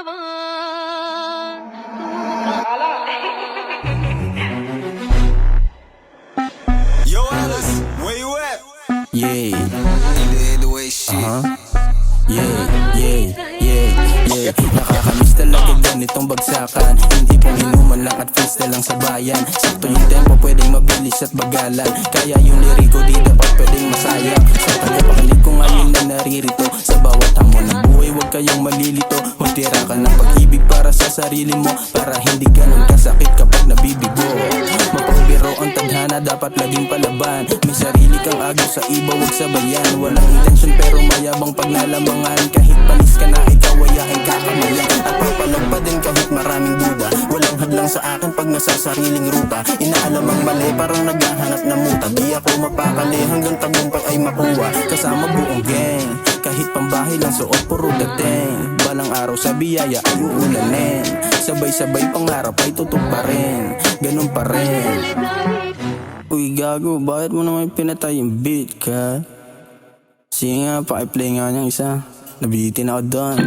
naman. Yo, Alice, where you at? Yeah, The way shit. yeah. Nakakamiss talaga ganitong bagsakan. Hindi pong inuman lang at freestyle lang sa bayan. Sakto yung tempo, pwedeng mabilis at bagalan. Kaya yung liriko di dapat pwedeng masayang. Sa tagapakinig ko ngayon na naririto. Sa bawat hamon ng buhay, huwag kayong malilito. Magtira ka ng pag-ibig para sa sarili mo, para hindi ganun kasakit kapag nabibigo. Mapagbiro ang tadhana, dapat laging palaban. May sarili kang agaw sa iba, huwag sabayan. Walang intensyon pero mayabang pag nalamangan. Kahit panis ka na, ikaw ay aking kakamayan. At papalag pa din kahit maraming duda. Walang hadlang sa akin pag nasa sariling ruta. Inaalam ang mali, parang naghahanap na muta. Di ako mapakali hanggang tagumpay ay makuha. Kasama buong gang, kahit pambahay lang suot puro dating. Balang araw sa biyaya ay uulanin. Sabay-sabay pangarap ay tutok pa rin. Ganun pa rin. Uy gago, bakit mo naman pinatay yung beat ka? Sige nga, pakiplay nga niyang isa. Nabitin ako doon.